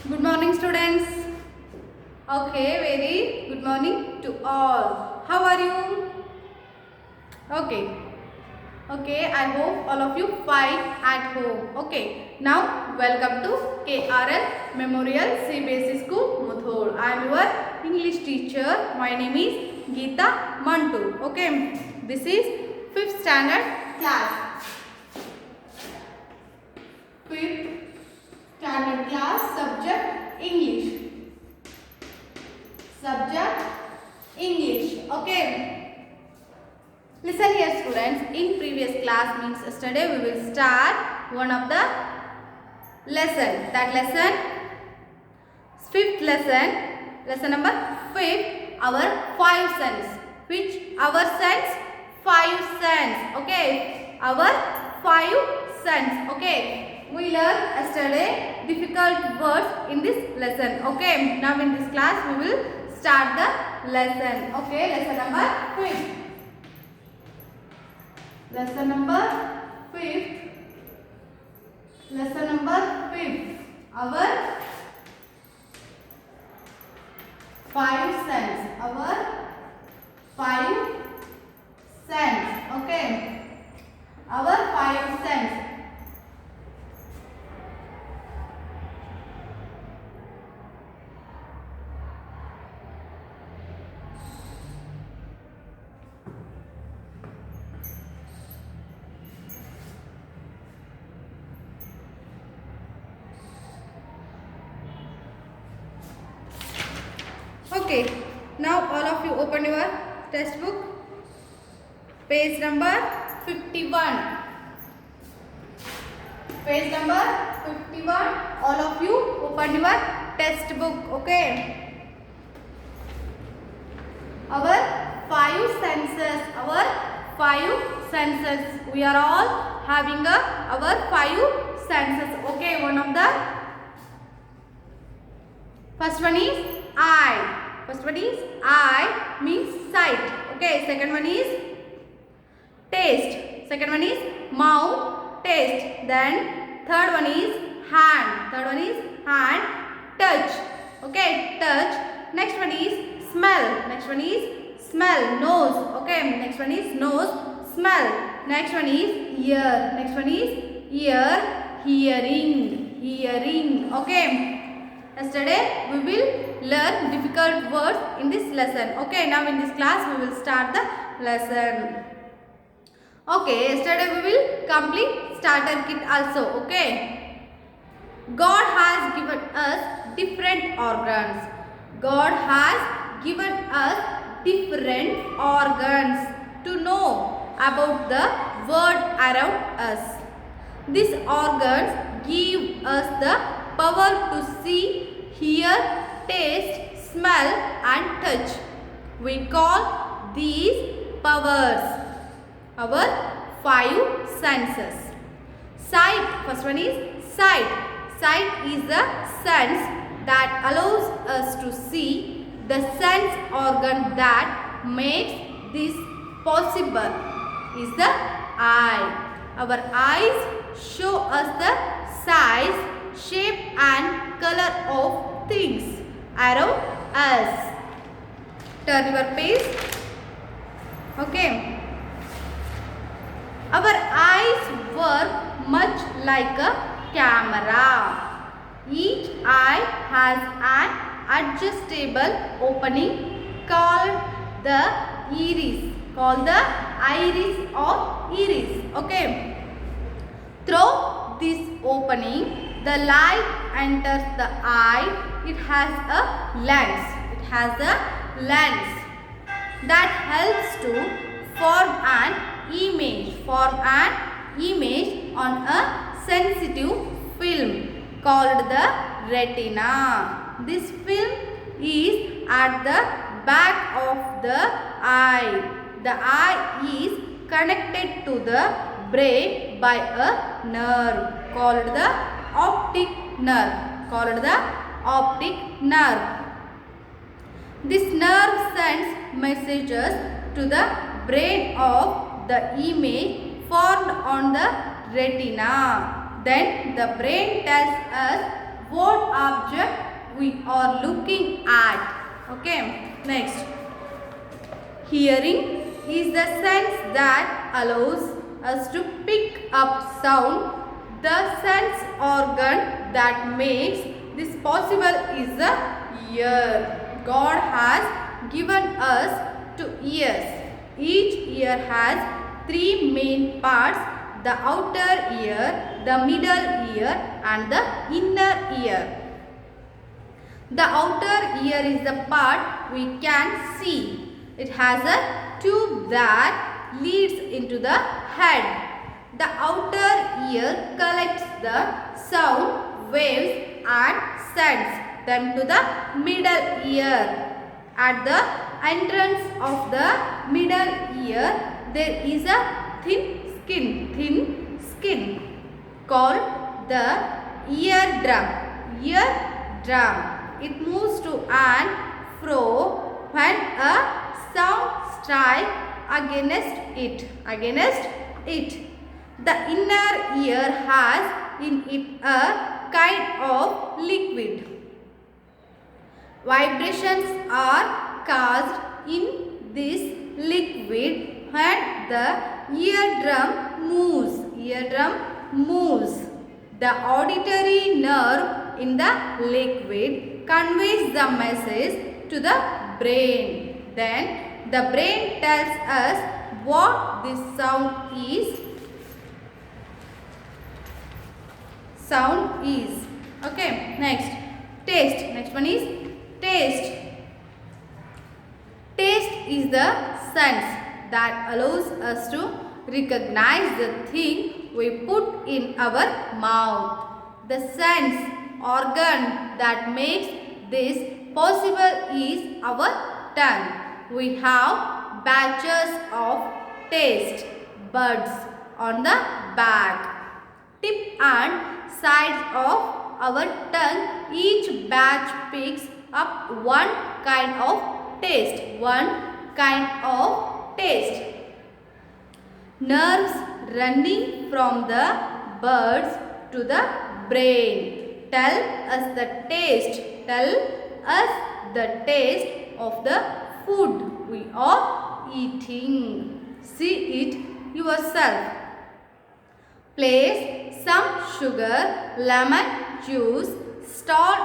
Good morning, students. Okay, very good morning to all. How are you? Okay. Okay, I hope all of you fine at home. Okay, now welcome to KRL Memorial CBSE School, Muthol. I am your English teacher. My name is Geeta Mantu. Okay, this is 5th standard class. 5th standard class, subject English. Subject English. Okay. Listen here, students. In previous class, means yesterday, we will start one of the lesson. That lesson, 5th lesson, lesson number 5, our 5 cents. Which our cents? 5 cents. Okay. Our 5 cents. Okay. We learned yesterday difficult words in this lesson. Okay. Now in this class, we will start the lesson. Okay. Lesson number 5. Lesson number 5th. Lesson number 5th. Our 5 cents. Our 5 cents. Okay. Our 5 cents. Okay, now all of you open your textbook, page number 51. Page number 51, all of you open your textbook. Okay. Our 5 senses. Our 5 senses. We are all having our 5 senses. Okay, one of the first one is eye. First one is eye, means sight. Okay. Second one is taste. Second one is mouth, taste. Then third one is hand. Third one is hand, touch. Okay. Touch. Next one is smell. Next one is smell, nose. Okay. Next one is nose, smell. Next one is ear. Next one is ear, hearing. Hearing. Okay. Yesterday we will learn difficult words in this lesson. Okay, now in this class we will start the lesson. Okay, yesterday we will complete starter kit also. Okay. God has given us different organs. God has given us different organs to know about the world around us. These organs give us the power to see, hear, taste, smell and touch. We call these powers our 5 senses. Sight. First one is sight. Sight is the sense that allows us to see. The sense organ that makes this possible is the eye. Our eyes show us the size, shape and color of things around us. Turn your page. Okay. Our eyes work much like a camera. Each eye has an adjustable opening called the iris. Called the iris or iris. Okay. Through this opening, the light enters the eye. It has a lens. It has a lens that helps to form an image. Form an image on a sensitive film called the retina. This film is at the back of the eye. The eye is connected to the brain by a nerve called the optic nerve. Called the optic nerve. This nerve sends messages to the brain of the image formed on the retina. Then the brain tells us what object we are looking at. Okay, next. Hearing is the sense that allows us to pick up sound. The sense organ that makes this possible is the ear. God has given us two ears. Each ear has three main parts: the outer ear, the middle ear, and the inner ear. The outer ear is the part we can see. It has a tube that leads into the head. The outer ear collects the sound waves and sends them to the middle ear. At the entrance of the middle ear, there is a thin skin called the eardrum. Eardrum. It moves to and fro when a sound strikes against it. The inner ear has in it a kind of liquid. Vibrations are caused in this liquid when the eardrum moves. The auditory nerve in the liquid conveys the message to the brain. Then the brain tells us what this sound is. Okay, next. Taste. Next one is taste. Taste is the sense that allows us to recognize the thing we put in our mouth. The sense organ that makes this possible is our tongue. We have batches of taste buds on the back, tip and sides of our tongue. Each batch picks up one kind of taste. Nerves running from the buds to the brain tell us the taste of the food we are eating. See it yourself. Place some sugar, lemon juice, salt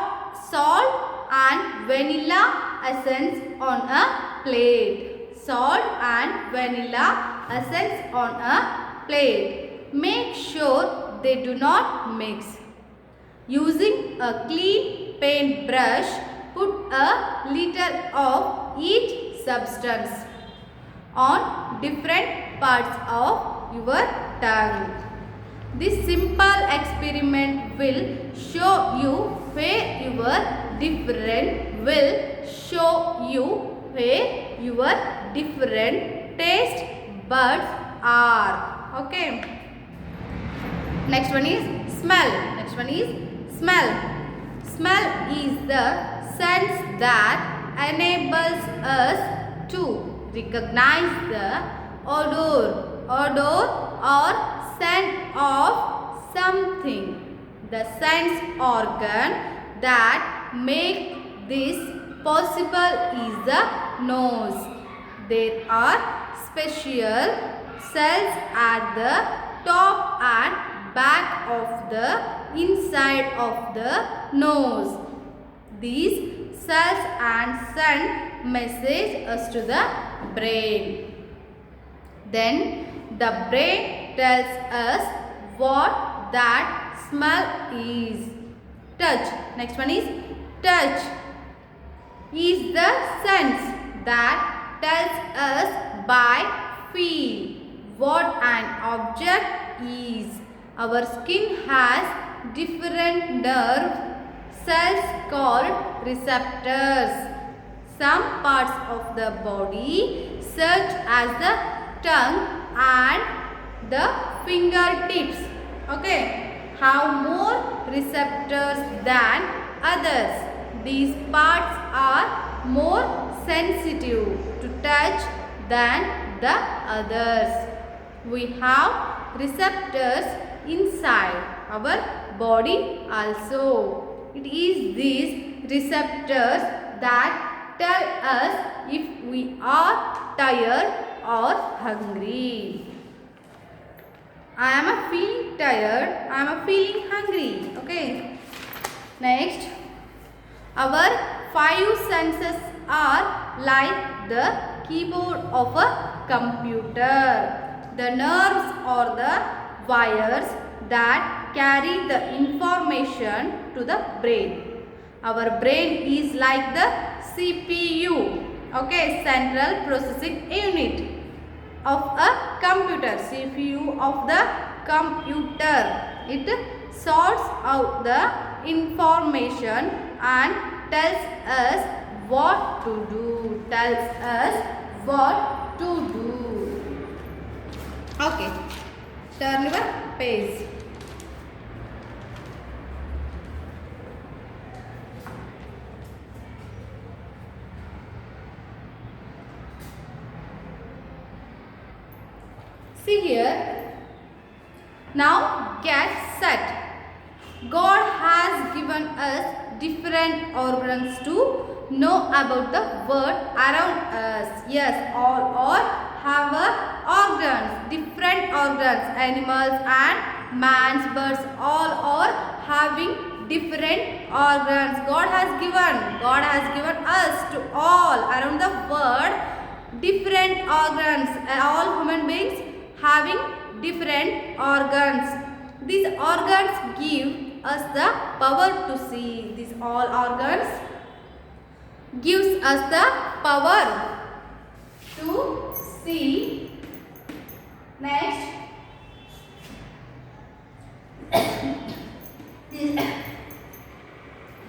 and vanilla essence on a plate. Make sure they do not mix. Using a clean paintbrush, put a little of each substance on different parts of your tongue. This simple experiment will show you where your different taste buds are. Okay. Next one is smell. Smell is the sense that enables us to recognize the odor or scent of something. The sense organ that makes this possible is the nose. There are special cells at the top and back of the inside of the nose. These cells and send message us to the brain. Then the brain tells us what that smell is. Touch. Next one is touch. Is the sense that tells us by feel what an object is. Our skin has different nerve cells called receptors. Some parts of the body, such as the tongue and the fingertips, have more receptors than others. These parts are more sensitive to touch than the others. We have receptors inside our body also. It is these receptors that tell us if we are tired or hungry. I am feeling tired, I am feeling hungry. Okay. Next, our five senses are like the keyboard of a computer. The nerves are the wires that carry the information to the brain. Our brain is like the CPU, okay, central processing unit of a computer. CPU of the computer. It sorts out the information and tells us what to do. Okay, turn your page. See here. Now get set. God has given us different organs to know about the world around us. Yes, all have organs, different organs. Animals and man's, birds, all are having different organs. God has given us to all around the world different organs. All human beings having different organs. These organs give us the power to see. These all organs gives us the power to see. Next,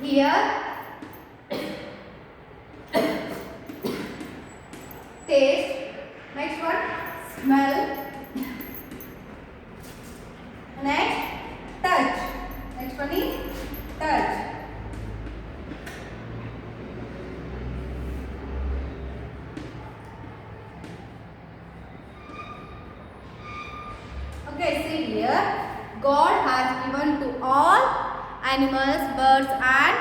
here taste. Next one, smell. Next, touch. Next one is touch. Okay, see here. God has given to all animals, birds and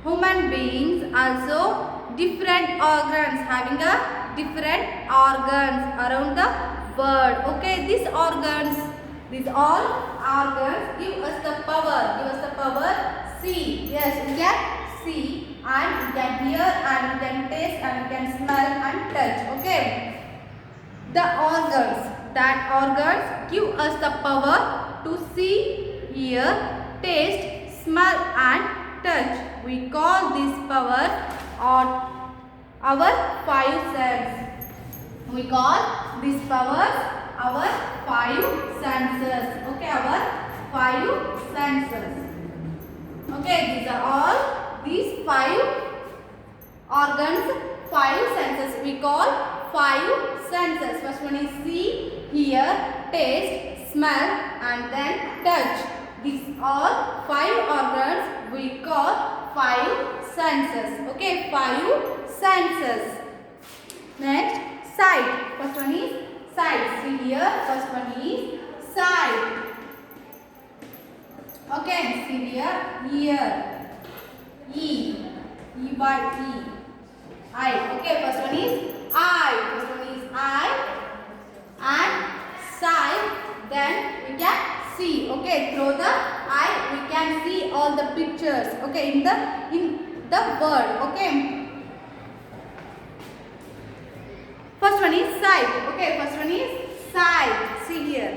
human beings also different organs, having a different organs around the world. Okay, these all organs give us the power. See. Yes, we can see and we can hear and we can taste and we can smell and touch. Okay. The organs give us the power to see, hear, taste, smell and touch. We call this power our five senses. We call these powers our five senses. Okay, our five senses. Okay, these five organs, five senses. We call five senses. First one is see, hear, taste, smell and then touch. These are five organs we call five senses. Okay, five senses. Next, sight. First one is sight. See here, first one is sight. Okay, see here, ear. E-Y-E. Eye. Okay, first one is eye. And sight, then we can see. Okay, through the eye we can see all the pictures. Okay, in the world. Okay. First one is sight. Okay, first one is sight. See here.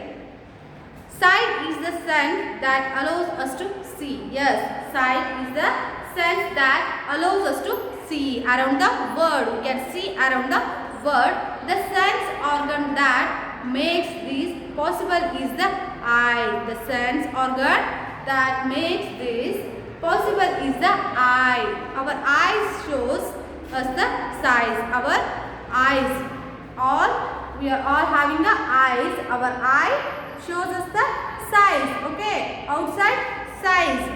Sight is the sense that allows us to see. Yes, sight is the sense that allows us to see around the world. We can see around the world. The sense organ that makes this possible is the eye. The sense organ that makes this possible is the eye. Our eyes shows us the size. Our eyes. We are all having the eyes. Our eye shows us the size. Okay, outside size.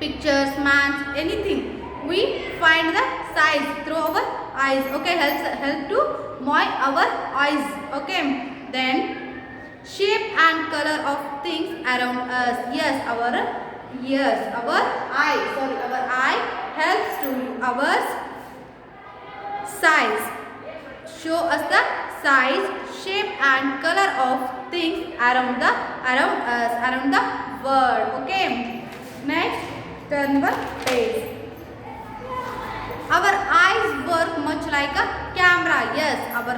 Pictures, maps, anything. We find the size through our eyes. Okay, help to move our eyes. Okay, then shape and color of things around us. Yes, our ears. Our eye helps to our size. Show us the size, shape and color of things around us, around the world. Okay. Next, turn the page. Our eyes work much like a camera. Yes, our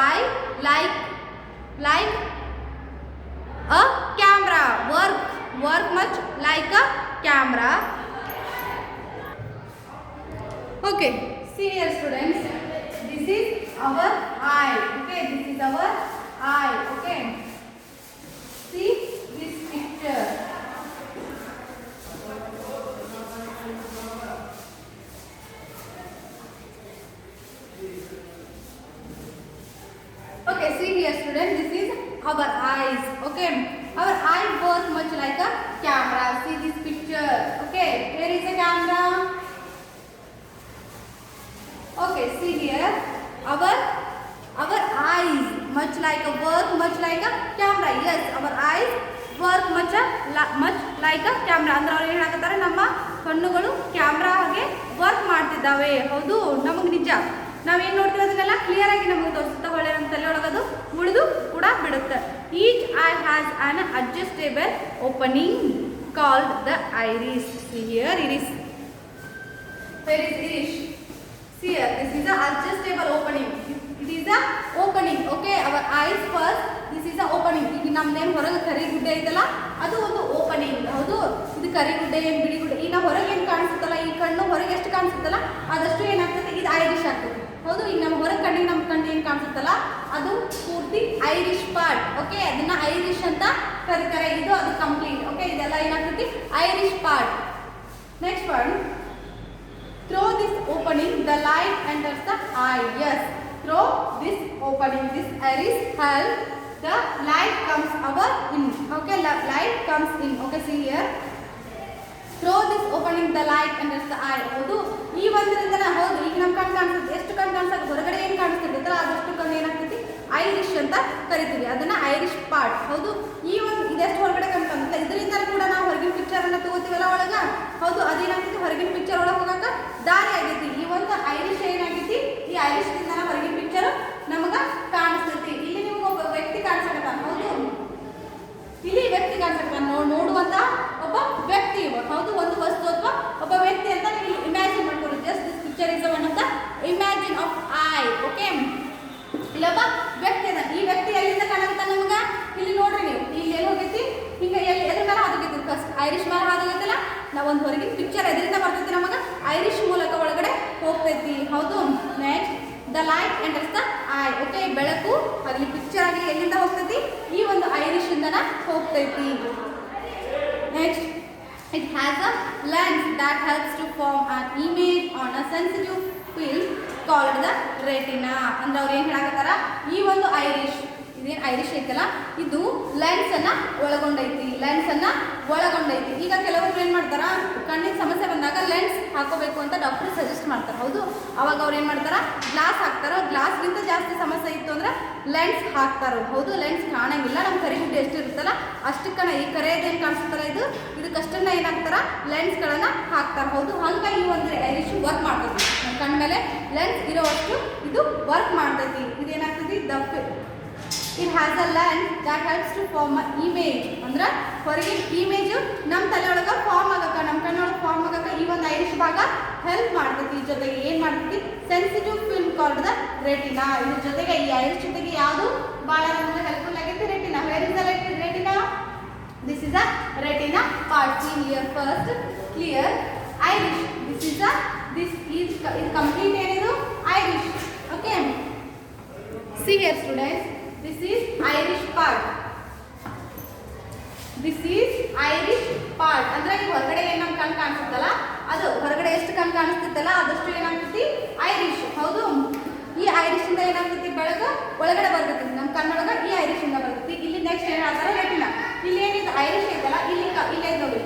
eye like a camera. Work much like a camera. Okay, see here students. This is our eye. Okay, this is our eye. Okay, see this picture. Okay, see here students, this is our eyes. Okay, our eye work much like a camera. See this picture. Okay, here is a camera. Okay, see here, our eyes much like a camera. Yes, our eyes work much like a camera. ಅಂದ್ರೆ ಅವ್ರು ಏನು ಹೇಳಕತ್ತಾರೆ, ನಮ್ಮ ಕಣ್ಣುಗಳು camera ಹಾಗೆ work ಮಾಡ್ತಿದ್ದಾವೆ. ಹೌದು, ನಮಗೆ ನಿಜ. ನಾವೇನು ನೋಡ್ತೀವಿ ಅದನ್ನೆಲ್ಲ ಕ್ಲಿಯರ್ ಆಗಿ ನಮಗೆ ತೋರಿಸುತ್ತಾ, ಹೊಳೆ ನಮ್ಮ ತಲೆ ಒಳಗದು ಉಳಿದು ಕೂಡ ಬಿಡುತ್ತೆ. Each I has on adjustable opening called the iris. See here, iris. Where is iris? See here, this is the adjustable opening. It is the opening. Okay, our eyes first. This is the opening. ಈಗ ನಮ್ದೇನು ಹೊರಗೆ ಕರಿಗುಡ್ಡೆ ಐತಲ್ಲ, ಅದು ಒಂದು opening. ಹೌದು, ಇದು ಕರಿಗುಡ್ಡೆ ಏನು ಬಿಳಿಗುಡ್ಡೆ, ಈಗ ನಾವು ಹೊರಗೆ ಏನು ಕಾಣಿಸುತ್ತಲ್ಲ, ಈ ಕಣ್ಣು ಹೊರಗೆ ಎಷ್ಟು ಕಾಣಿಸುತ್ತಲ್ಲ ಅದಷ್ಟು ಏನಾಗ್ತದೆ, ಇದು ಐರಿಶ್ ಆಗ್ತದೆ. ಹೌದು, ಈಗ ನಮ್ಮ ಹೊರಗೆ ಕಣ್ಣಿಗೆ ನಮ್ಮ ಕಣ್ಣು ಏನು ಕಾಣಿಸುತ್ತಲ್ಲ ಅದು ಪೂರ್ತಿ ಐರಿಶ್ ಪಾರ್ಟ್. ಓಕೆ, ಅದನ್ನ ಐರಿಶ್ ಅಂತ ಕರೀತಾರೆ. ಇದು ಅದು ಕಂಪ್ಲೀಟ್. ಓಕೆ, ಇದೆಲ್ಲ ಏನಾಗ್ತದೆ, Irish part. Next one, through this opening the light enters the eye. Yes, through this opening, this iris help the light comes our in. Okay, light comes in. Okay, see here, through this opening the light enters the eye. ಹೌದು, ಈ ಒಂದರಿಂದ ಹೌದು, ಈಗ ನಮ್ಮ ಕಣ್ಣು ಕಾಣಿಸುತ್ತೆ. ಎಷ್ಟು ಕಣ್ಣು ಕಾಣಿಸುತ್ತೆ, ಹೊರಗಡೆ ಏನು ಕಾಣಿಸ್ತಿರ್ತಲ್ಲ ಅದಷ್ಟು ಕಣ್ಣು ಏನಾಗ್ತೈತಿ, ಐರಿಶ್ ಅಂತ ಕರಿತೀವಿ. ಅದನ್ನ ಐರಿಶ್ ಪಾರ್ಟ್. ಹೌದು, ಈ ಒಂದು ಇದೆಷ್ಟು ಹೊರಗಡೆ ಕಣ್ಣು ಕಾಣುತ್ತೆ, ಇದರಿಂದ ಕೂಡ ನಾವು ಹೊರಗಿನ ಪಿಕ್ಚರ್ ಅನ್ನ ತಗೋತೀವಲ್ಲ ಒಳಗ. ಹೌದು, ಅದೇನಾಗ್ತೈತಿ, ಹೊರಗಿನ ಪಿಕ್ಚರ್ ಒಳಗೆ ಹೋಗಾಕ ದಾರಿ ಆಗೈತಿ. ಈ ಒಂದು ಐರಿಶ್ ಏನಾಗೈತಿ, ಈ ಐರಿಶ್ ಇಂದ ಹೊರಗಿನ ಪಿಕ್ಚರ್ ನಮಗ ಕಾಣಿಸ್ತೈತಿ. ಇಲ್ಲಿ ನಿಮ್ಗೆ ಒಬ್ಬ ವ್ಯಕ್ತಿ ಕಾಣಿಸಕತ್ತಾನ. ಹೌದು, ಇಲ್ಲಿ ವ್ಯಕ್ತಿ ಕಾಣಿಸಕತ್ತಾನ, ನೋಡುವಂತ ಒಬ್ಬ ವ್ಯಕ್ತಿ. ಹೌದು, ಒಂದು ವಸ್ತು ಅಥವಾ ಒಬ್ಬ ವ್ಯಕ್ತಿ ಅಂತ ನೀವು ಇಮ್ಯಾಜಿನ್ ಮಾಡ್ಕೊಳ್ಳಿ. Just this picture is one of the imagine of I. Okay, ಇಲ್ಲೊಬ್ಬ ವ್ಯಕ್ತಿ ಅದ. ಈ ವ್ಯಕ್ತಿ ಎಲ್ಲಿಂದ ಕಾಣಕತ್ತಾನ ನಮಗ, ಇಲ್ಲಿ ನೋಡ್ರಿ ನೀವು, ಇಲ್ಲಿ ಎಲ್ಲಿ ಹೋಗೈತಿ, ಹಿಂಗ ಎದ್ರ ಮೇಲೆ ಹಾದೋಗೈತಿ, ಫಸ್ಟ್ ಐರಿಶ್ ಮೇಲೆ ಹಾದೋಗೈತಲ್ಲ, ನಾವು ಒಂದು ಹೊರಗಿನ ಪಿಕ್ಚರ್ ಎದರಿಂದ ಬರ್ತೈತಿ ನಮಗ, ಐರಿಶ್ ಮೂಲಕ ಒಳಗಡೆ ಹೋಗ್ತೈತಿ. ಹೌದು, next the light enters the I. Okay, ಬೆಳಕು ಅಲ್ಲಿ ಪಿಕ್ಚರ್ ಆಗಿ ಎಲ್ಲಿಂದ ಹೋಗ್ತೈತಿ, ಈ ಒಂದು ಐರಿಶ್ ಇಂದನ ಹೋಗ್ತೈತಿ. Next, it has a lens that helps to form an image on a sensitive film called the retina. ಅಂದ್ರೆ ಅವ್ರು ಏನು ಹೇಳಕತ್ತಾರ, ಈ ಒಂದು ಐರಿಶ್, ಇದೇನು ಐರಿಶ್ ಐತಲ್ಲ ಇದು ಲೆನ್ಸ್ ಅನ್ನ ಒಳಗೊಂಡೈತಿ. ಈಗ ಕೆಲವೊಬ್ರು ಏನು ಮಾಡ್ತಾರ, ಕಣ್ಣಿನ ಸಮಸ್ಯೆ ಬಂದಾಗ ಲೆನ್ಸ್ ಹಾಕೋಬೇಕು ಅಂತ ಡಾಕ್ಟರ್ ಸಜೆಸ್ಟ್ ಮಾಡ್ತಾರೆ. ಹೌದು, ಅವಾಗ ಅವ್ರು ಏನು ಮಾಡ್ತಾರ, ಗ್ಲಾಸ್ ಹಾಕ್ತಾರ. ಗ್ಲಾಸ್ಗಿಂತ ಜಾಸ್ತಿ ಸಮಸ್ಯೆ ಇತ್ತು ಅಂದ್ರೆ ಲೆನ್ಸ್ ಹಾಕ್ತಾರ. ಹೌದು, ಲೆನ್ಸ್ ಕಾಣಂಗಿಲ್ಲ, ನಮ್ಮ ಕರಿಗುಡ್ಡೆ ಎಷ್ಟು ಇರುತ್ತಲ್ಲ ಅಷ್ಟಕ್ಕನ ಈ ಕರೆಯದೇನು ಕಾಣಿಸ್ತಲ್ಲ ಇದಕ್ಕಷ್ಟನ್ನ ಏನಾಗ್ತಾರ, ಲೆನ್ಸ್ಗಳನ್ನ ಹಾಕ್ತಾರ. ಹೌದು, ಹಂಗಾಗಿ ಈ ಒಂದು ಐರಿಶ್ ವರ್ಕ್ ಮಾಡ್ತೈತಿ. ನಮ್ಮ ಕಣ್ಣ ಮೇಲೆ ಲೆನ್ಸ್ ಇರೋವಷ್ಟು ಇದು ವರ್ಕ್ ಮಾಡ್ತೈತಿ. ಇದೇನಾಗ್ತೈತಿ, it has a lens that helps to form an image. ಅಂದ್ರೆ ಹೊರಗಿನ ಇಮೇಜ್ ನಮ್ಮ ತಲೆ ಒಳಗೆ ಫಾರ್ಮ್ ಆಗಕ, ನಮ್ಮ ಕಣ್ಣೊಳಗೆ ಫಾರ್ಮ್ ಆಗಕ ಈ ಒಂದು ಐರಿಶ್ ಭಾಗ ಹೆಲ್ಪ್ ಮಾಡ್ತೈತಿ. ಜೊತೆಗೆ ಏನು ಮಾಡ್ತೈತಿ, sensitive film called the retina. ಇದ್ರ ಜೊತೆಗೆ ಈ ಐರಿಶ್ ಜೊತೆಗೆ ಯಾವುದು ಭಾಳ ನಮಗೆ ಹೆಲ್ಪ್ಫುಲ್ ಆಗೈತಿ, retina. Where is the retina? This is a retina part. See here first, clear iris. This is complete ಏನಿದು Irish. Okay, see here students, this is iris part. ಅಂದ್ರೆ ಈ ಹೊರಗಡೆ ಏನು ನಮ್ಮ ಕಣ್ಣು ಕಾಣಿಸುತ್ತಲ್ಲ ಅದು ಹೊರಗಡೆ ಎಷ್ಟು ಕಣ್ಣು ಕಾಣಿಸ್ತಿತ್ತಲ್ಲ ಅದಷ್ಟು ಏನಾಗ್ತೈತಿ, ಐರಿಶ್. ಹೌದು, ಈ ಐರಿಶ್ ಇಂದ ಏನಾಗ್ತೈತಿ, ಬೆಳಕು ಒಳಗಡೆ ಬರ್ತೈತಿ ನಮ್ಮ ಕಣ್ಣೊಳಗೆ, ಈ ಐರಿಶ್ ಇಂದ ಬರ್ತೈತಿ. ಇಲ್ಲಿ ನೆಕ್ಸ್ಟ್ ಏನು ಹೇಳ್ತಾರೆ, ರೆಟಿನಾ. ಇಲ್ಲಿ ಏನಿದೆ ಐರಿಶ್ ಐತಲ್ಲ, ಇಲ್ಲೇ ನೋಡಿ.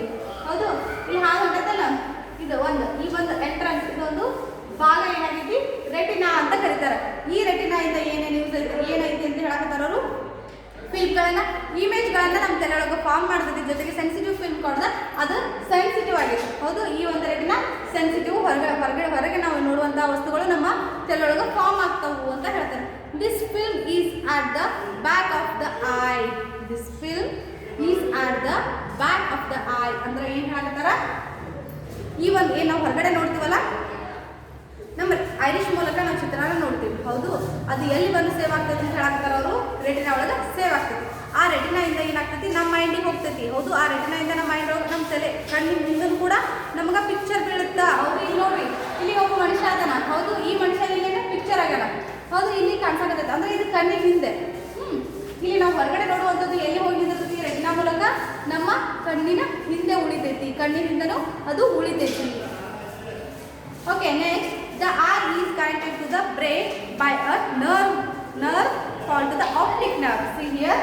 ಹೌದು, ಇಲ್ಲಿ ಹಾಗೆ ಹೊಂಟೈತಲ್ಲ, ಇದು ಈ ಒಂದು ಎಂಟ್ರೆನ್ಸ್, ಇದೊಂದು ಭಾಗ ಏನಾಗೈತಿ, ರೆಟಿನಾ ಅಂತ ಕರೀತಾರೆ. ಈ ರೆಟಿನಾ ಇಂದ ಏನೇನು ಯೂಸ್ ಐತಿ, ಏನೈತಿ ಅಂತ ಹೇಳಕತ್ತಾರ ಅವರು, ಫಿಲ್ಮ್ಗಳನ್ನ, ಇಮೇಜ್ಗಳನ್ನ ನಮ್ಮ ತಲೆಯೊಳಗೆ ಫಾರ್ಮ್ ಮಾಡ್ತೈತಿ. ಜೊತೆಗೆ sensitive film this film is at the back of the eye. This film is at the back of the eye. ಅಂದ್ರೆ ಏನು ಹೇಳ್ತಾರ, ಈ ಒಂದು ಏನು ನಾವು ಹೊರಗಡೆ ನೋಡ್ತೀವಲ್ಲ ನಮ್ಮ ಐರಿಷ್ ಮೂಲಕ ನಾವು ಚಿತ್ರಾನ ನೋಡ್ತೀವಿ, ಹೌದು, ಅದು ಎಲ್ಲಿ ಬಂದು ಸೇವ್ ಆಗ್ತದೆ ಅಂತ ಹೇಳಾಕ್ತಾರ ಅವರು, ರೆಟಿನಾ ಒಳಗೆ ಸೇವ್ ಆಗ್ತೈತಿ. ಆ ರೆಟಿನಾಯಿಂದ ಏನಾಗ್ತೈತಿ, ನಮ್ಮ ಮೈಂಡಿಗೆ ಹೋಗ್ತೈತಿ, ಹೌದು. ಆ ರೆಟಿನಾಯಿಂದ ನಮ್ಮ ಮೈಂಡ್ ಒಳಗೆ ನಮ್ಮ ತಲೆ ಕಣ್ಣಿನ ಹಿಂದೂ ಕೂಡ ನಮ್ಗೆ ಪಿಕ್ಚರ್ ಬೀಳುತ್ತಾ, ಹೌದು. ಇಲ್ಲಿ ನೋಡ್ರಿ, ಇಲ್ಲಿ ಒಬ್ಬ ಮನುಷ್ಯ ಅದನ, ಹೌದು. ಈ ಮನುಷ್ಯ ಇಲ್ಲಿ ಪಿಕ್ಚರ್ ಆಗ್ಯಾನ, ಹೌದು. ಇಲ್ಲಿ ಕಾಣಿಸಾಕತ್ತೈತೆ ಅಂದ್ರೆ ಇದು ಕಣ್ಣಿನ ಹಿಂದೆ. ಇಲ್ಲಿ ನಾವು ಹೊರಗಡೆ ನೋಡುವಂಥದ್ದು ಎಲ್ಲಿ ಹೋಗಿ ನಿಂತಿರ್ತೈತಿ, ರೆಟಿನಾ ಮೂಲಕ ನಮ್ಮ ಕಣ್ಣಿನ ಹಿಂದೆ ಉಳಿತೈತಿ, ಕಣ್ಣಿನ ಹಿಂದನೂ ಅದು ಉಳಿತೈತಿ. Okay, next the eye is connected to the brain by a nerve called the optic nerve. See here,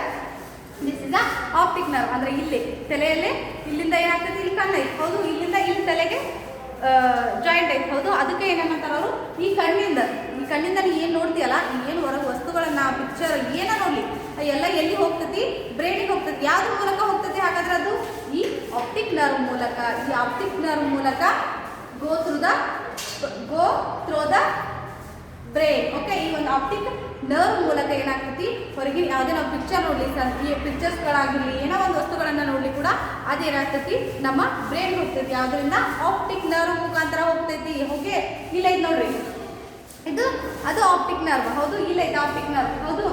this is the optic nerve. ಅಂದ್ರೆ ಇಲ್ಲಿ ತಲೆಯಲ್ಲಿ ಇಲ್ಲಿಂದ ಏನಾಗ್ತೈತಿ, ಇಲ್ಲಿ ಕಣ್ಣು ಐತಿ, ಹೌದು. ಇಲ್ಲಿಂದ ಇಲ್ಲಿ ತಲೆಗೆ ಜಾಯಿಂಟ್ ಐತಿ, ಹೌದು. ಅದಕ್ಕೆ ಏನಂತಾರ ಅವರು, ಈ ಕಣ್ಣಿಂದ ನೀ ಏನು ನೋಡ್ತೀಯಲ್ಲ, ಏನು ಹೊರಗೆ ವಸ್ತುಗಳನ್ನ ಪಿಕ್ಚರ್ ಏನ ನೋಡ್ಲಿ ಎಲ್ಲ ಎಲ್ಲಿ ಹೋಗ್ತೈತಿ, ಬ್ರೈನಿಗೆ ಹೋಗ್ತೈತಿ. ಯಾವ್ದ್ರ ಮೂಲಕ ಹೋಗ್ತೈತಿ ಹಾಗಾದ್ರೆ ಅದು ಈ ಆಪ್ಟಿಕ್ ನರ್ವ್ ಮೂಲಕ. ಈ ಆಪ್ಟಿಕ್ ನರ್ವ್ ಮೂಲಕ go through the brain. Okay, ಈ ಒಂದು ಆಪ್ಟಿಕ್ ನರ್ವ್ ಮೂಲಕ ಏನಾಗ್ತೈತಿ, ಹೊರಗಿನ ಯಾವುದೇ ನಾವು ಪಿಕ್ಚರ್ ನೋಡ್ಲಿ, ಈ ಪಿಕ್ಚರ್ಸ್ಗಳಾಗಿರಲಿ, ಏನೋ ಒಂದು ವಸ್ತುಗಳನ್ನ ನೋಡ್ಲಿ ಕೂಡ ಅದೇನಾಗ್ತೈತಿ ನಮ್ಮ ಬ್ರೈನ್ ಹೋಗ್ತೈತಿ. ಯಾವುದರಿಂದ, ಆಪ್ಟಿಕ್ ನರ್ವ್ ಮುಖಾಂತರ ಹೋಗ್ತೈತಿ. ಓಕೆ, ಇಲ್ಲ ಇದು ನೋಡ್ರಿ, ಇದು ಅದು ಆಪ್ಟಿಕ್ ನರ್ವ್, ಹೌದು. ಇಲ್ಲ ಇದು ಆಪ್ಟಿಕ್ ನರ್ವ್, ಹೌದು.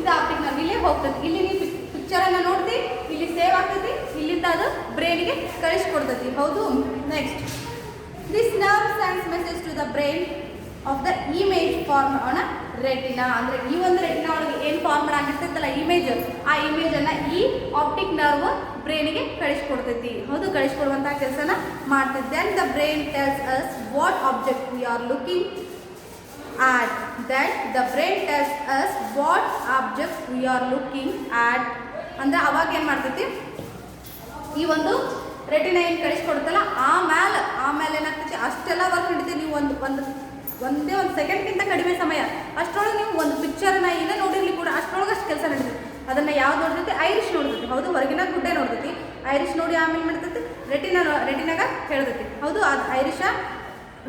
ಇದು ಆಪ್ಟಿಕ್ ನರ್ವ್ ಇಲ್ಲೇ ಹೋಗ್ತೈತಿ. ಇಲ್ಲಿ ನೀವು ಪಿಕ್ಚರನ್ನು ನೋಡ್ತಿ, ಇಲ್ಲಿ ಸೇವ್ ಆಗ್ತೈತಿ, ಇಲ್ಲಿಂದ ಅದು ಬ್ರೈನ್ಗೆ ಕಳಿಸ್ಕೊಡ್ತೈತಿ, ಹೌದು. Next, this nerve sends message to the brain of the image formed on a retina. ಅಂದ್ರೆ ಈ ಒಂದು ರೆಟಿನಾ ಒಳಗೆ ಏನು ಫಾರ್ಮ್ ಆಗಿರ್ತೈತಲ್ಲ ಇಮೇಜ್, ಆ ಇಮೇಜ್ ಅನ್ನ ಈ ಆಪ್ಟಿಕ್ ನರ್ವ್ ಬ್ರೈನ್ಗೆ ಕಳಿಸ್ಕೊಡ್ತೈತಿ, ಹೌದು. ಕಳಿಸ್ಕೊಡುವಂತಹ ಕೆಲಸನ ಮಾಡ್ತೈತಿ. then the brain tells us what object we are looking at. that the brain tells us what object we are looking at. ಅಂದ್ರೆ ಅವಾಗ ಏನು ಮಾಡ್ತೈತಿ, ಈ ಒಂದು ರೆಟಿನಾ ಏನು ಕಳಿಸ್ಕೊಡುತ್ತಲ್ಲ, ಆಮೇಲೆ ಏನಾಗ್ತೈತಿ, ಅಷ್ಟೆಲ್ಲ ವರ್ಕ್ ನಡೀತೀವಿ. ನೀವು ಒಂದೇ ಒಂದು ಸೆಕೆಂಡ್ಗಿಂತ ಕಡಿಮೆ ಸಮಯ ಅಷ್ಟರೊಳಗೆ ನೀವು ಒಂದು ಪಿಕ್ಚರ್ನ ಏನೇ ನೋಡಿರ್ಲಿ ಕೂಡ ಅಷ್ಟರೊಳಗೆ ಅಷ್ಟು ಕೆಲಸ ನಡೀತೈತಿ. ಅದನ್ನು ಯಾವ್ದು ನೋಡ್ತೈತಿ, ಐರಿಷ್ ನೋಡ್ತೈತಿ, ಹೌದು. ಹೊರಗಿನ ಗುಡ್ಡೆ ನೋಡ್ತೈತಿ, ಐರಿಷ್ ನೋಡಿ ಆಮೇಲೆ ಮಾಡ್ತೈತಿ ರೆಟಿನಾಗ ಹೇಳ್ತೈತಿ, ಹೌದು. ಅದು ಐರಿಷ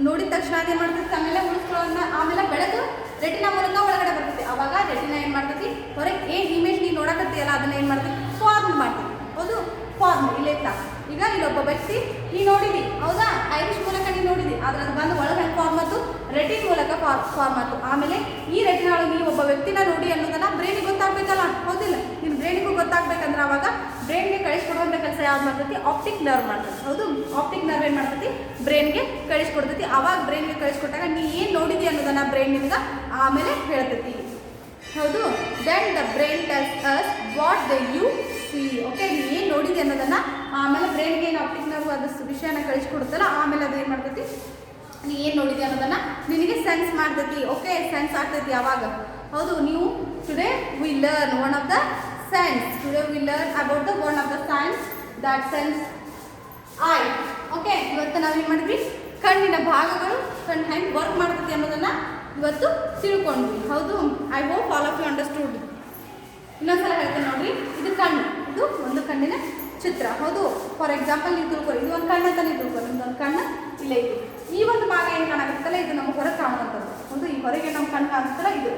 ನೋಡಿದ ತಕ್ಷಣ ಏನು ಮಾಡ್ತೈತಿ, ಆಮೇಲೆ ಉಳಿಸ್ಕೊಳ್ಳೋದನ್ನ ಆಮೇಲೆ ಬೆಳಕು ರೆಟಿನಾ ಮೂಲಕ ಒಳಗಡೆ ಬರ್ತೈತಿ. ಅವಾಗ ರೆಟಿನಾ ಏನು ಮಾಡ್ತೈತಿ, ಹೊರಗೆ ಏನು ಇಮೇಜ್ ನೀವು ನೋಡಕತ್ತೀಯಲ್ಲ ಅದನ್ನ ಏನು ಮಾಡ್ತೈತಿ, ಫಾರ್ಮ್ ಮಾಡ್ತೈತಿ, ಹೌದು. ಫಾರ್ಮ್ ಇಲ್ಲಿತ್ತ. ಈಗ ಇಲ್ಲೊಬ್ಬ ವ್ಯಕ್ತಿ ನೀ ನೋಡಿದಿ, ಹೌದಾ, ಐರಿಷ್ ಮೂಲಕ ನೀನು ನೋಡಿದಿ, ಆದ್ರೆ ಅದು ಬಂದು ಒಳಗೆ ಫಾರ್ಮ್ ಆಯ್ತು, ರೆಟಿನ್ ಮೂಲಕ ಫಾರ್ಮ್ ಆಯ್ತು. ಆಮೇಲೆ ಈ ರೆಟಿನಾ ಒಳಗೆ ನೀವು ಒಬ್ಬ ವ್ಯಕ್ತಿನ ನೋಡಿ ಅನ್ನೋದನ್ನ ಬ್ರೈನಿಗೆ ಗೊತ್ತಾಗಬೇಕಲ್ಲ, ಹೌದಿಲ್ಲ. ನಿನ್ನ ಬ್ರೈನಿಗೂ ಗೊತ್ತಾಗಬೇಕಂದ್ರೆ ಅವಾಗ ಬ್ರೈನ್ಗೆ ಕಳಿಸ್ಕೊಡುವಂಥ ಕೆಲಸ ಯಾವ್ದು ಮಾಡ್ತೈತಿ, ಆಪ್ಟಿಕ್ ನರ್ವ್ ಮಾಡ್ತೈತಿ, ಹೌದು. ಆಪ್ಟಿಕ್ ನರ್ವ್ ಏನು ಮಾಡ್ತೈತಿ, ಬ್ರೈನ್ಗೆ ಕಳಿಸ್ಕೊಡ್ತೈತಿ. ಅವಾಗ ಬ್ರೈನ್ಗೆ ಕಳಿಸ್ಕೊಟ್ಟಾಗ ನೀ ಏನು ನೋಡಿದಿ ಅನ್ನೋದನ್ನ ಬ್ರೈನ್ ನಿಮ್ಗೆ ಆಮೇಲೆ ಹೇಳ್ತೈತಿ, ಹೌದು. Then the brain tells us what the you see. Okay, ನೀ ಏನು ನೋಡಿದೆ ಅನ್ನೋದನ್ನು ಆಮೇಲೆ ಬ್ರೈನ್ಗೆ ಏನು ಆಪ್ಟಿಕ್ ನರ್ವ್ ಅದು ವಿಷಯನ ಕಳಿಸ್ಕೊಡುತ್ತಲ್ಲ, ಆಮೇಲೆ ಅದು ಏನು ಮಾಡ್ತೈತಿ, ನೀ ಏನು ನೋಡಿದೆ ಅನ್ನೋದನ್ನು ನಿನಗೆ ಸೆನ್ಸ್ ಮಾಡ್ತೈತಿ. ಓಕೆ, ಸೆನ್ಸ್ ಆಗ್ತೈತಿ ಅವಾಗ, ಹೌದು. ನೀವು today we learn one of the sense. Today we learn about the one of the science that sense I. Okay, ಇವತ್ತು ನಾವೇನು ಮಾಡಿದ್ವಿ, ಕಣ್ಣಿನ ಭಾಗಗಳು ಕಣ್ಣು ಹೆಂಗೆ ವರ್ಕ್ ಮಾಡ್ತೈತಿ ಅನ್ನೋದನ್ನು ಇವತ್ತು ತಿಳ್ಕೊಂಡ್ವಿ, ಹೌದು. I hope all of you understood. ಇನ್ನೊಂದ್ಸಲ ಹೇಳ್ತೇನೆ ನೋಡ್ರಿ, ಇದು ಕಣ್ಣು, ಇದು ಒಂದು ಕಣ್ಣಿನ ಚಿತ್ರ, ಹೌದು. ಫಾರ್ ಎಕ್ಸಾಂಪಲ್ ನೀವು ತಿಳ್ಕೊಳ್ಳಿ, ಇದು ಒಂದು ಕಣ್ಣು ಅಂತ ನೀವು ತಿಳ್ಕೊಳ್ಳಿ, ನಿಮ್ದೊಂದು ಕಣ್ಣು ಇಲ್ಲೇ ಇದೆ. ಈ ಒಂದು ಭಾಗ ಏನು ಕಾಣಾಗುತ್ತಲ್ಲ ಇದು ನಮ್ಮ ಹೊರಗೆ ಕಾಣುವಂಥದ್ದು, ಹೌದು. ಈ ಹೊರಗೆ ನಮ್ಮ ಕಣ್ಣು ಕಾಣಿಸ್ತಲ್ಲ ಇದು,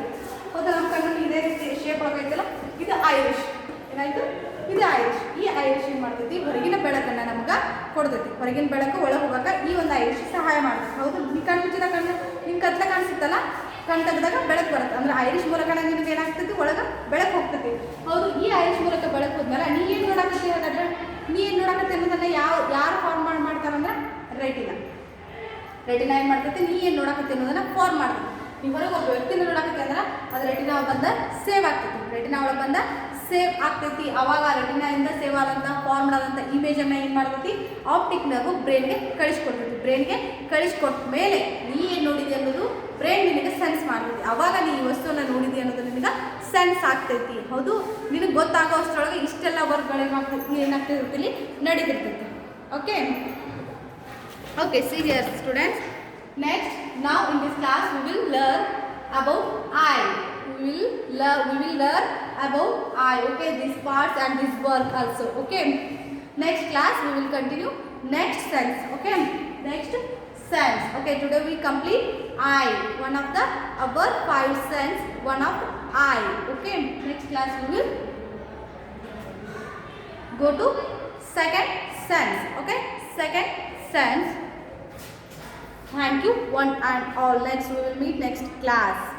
ಹೌದು. ನಮ್ಮ ಕಣ್ಣು ಇದೇ ರೀತಿ ಶೇಪ್ ಒಳಗೈತಲ್ಲ, ಇದು ಐರಿಷ್. ಏನಾಯ್ತು, ಇದು ಐರಿಷ್. ಈ ಐರಿಷ್ ಏನು ಮಾಡ್ತೈತಿ, ಹೊರಗಿನ ಬೆಳಕನ್ನು ನಮ್ಗೆ ಕೊಡ್ತೈತಿ. ಹೊರಗಿನ ಬೆಳಕು ಒಳಗೆ ಹೋಗಾಕ ಈ ಒಂದು ಐರಿಷ್ ಸಹಾಯ ಮಾಡ್ತೈತಿ, ಹೌದು. ಈ ಕಣ್ಣು ಮುಚ್ಚಿದ ಕಣ್ಣು ನಿಮ್ಗೆ ಕತ್ಲೆ ಕಾಣಿಸುತ್ತಲ್ಲ, ಕಣ್ಣು ತೆಗೆದಾಗ ಬೆಳಕು ಬರುತ್ತೆ, ಅಂದ್ರೆ ಐರಿಷ್ ಮೂಲಕ ನಿಮ್ಗೆ ಏನಾಗ್ತೈತಿ, ಒಳಗೆ ಬೆಳಕು ಹೋಗ್ತೈತಿ, ಹೌದು. ಈ ಐರಿಷ್ ಮೂಲಕ ಬೆಳಕು ಹೋದ್ಮೇಲೆ ನೀ ಏನು ನೋಡಾಕತ್ತಿ, ಹಾಗಾದ್ರೆ ನೀ ಏನು ನೋಡಾಕತ್ತಿ ಅನ್ನೋದನ್ನ ಯಾರು ಫಾರ್ಮ್ ಮಾಡ್ತಾರಂದ್ರೆ ರೆಟಿನಾ. ರೆಟಿನಾ ಏನು ಮಾಡ್ತೈತಿ, ನೀ ಏನು ನೋಡಾಕತ್ತಿ ಅನ್ನೋದನ್ನ ಫಾರ್ಮ್ ಮಾಡ್ತೈತಿ. ನೀವು ಹೊರಗೆ ಒಬ್ಬ ವ್ಯಕ್ತಿನ ನೋಡಾಕತ್ತಿ ಅಂದ್ರೆ ಅದು ರೆಟಿನಾ ಬಂದ ಸೇವ್ ಆಗ್ತೈತಿ, ರೆಟಿನಾ ಒಳಗೆ ಬಂದ ಸೇವ್ ಆಗ್ತೈತಿ. ಅವಾಗ ರೆಟಿನಾಯಿಂದ ಸೇವ್ ಆದಂಥ ಫಾರ್ಮ್ ಆದಂಥ ಇಮೇಜನ್ನು ಏನು ಮಾಡ್ತೈತಿ, ಆಪ್ಟಿಕ್ ನರ್ವ್ ಬ್ರೈನ್ಗೆ ಕಳಿಸ್ಕೊಡ್ತೈತಿ. ಬ್ರೈನ್ಗೆ ಕಳಿಸ್ಕೊಟ್ಟ ಮೇಲೆ ನೀ ಏನು ನೋಡಿದೆ ಅನ್ನೋದು ಬ್ರೈನ್ ನಿನಗೆ ಸೆನ್ಸ್ ಮಾಡ್ತೈತಿ. ಅವಾಗ ನೀ ಈ ವಸ್ತುವನ್ನು ನೋಡಿದಿ ಅನ್ನೋದು ನಿನಗೆ ಸೆನ್ಸ್ ಆಗ್ತೈತಿ, ಹೌದು. ನಿನಗೆ ಗೊತ್ತಾಗೋ ಅಷ್ಟರೊಳಗೆ ಇಷ್ಟೆಲ್ಲ ವರ್ಕ್ಗಳು ಏನಾಗ್ತಿರ್ತಿಲ್ಲಿ ನಡೀತಿರ್ತೈತಿ. Okay, okay, serious students. Next, now in this class we will learn about eye. We will learn about eye. Okay, these parts and this work also. Okay, next class we will continue next sense. Okay, next sense. Okay, today we complete eye. One of the our 5 sense. One of eye. Okay, next class we will go to second sense. Okay, second sense. Thank you one and all. Next we will meet next class.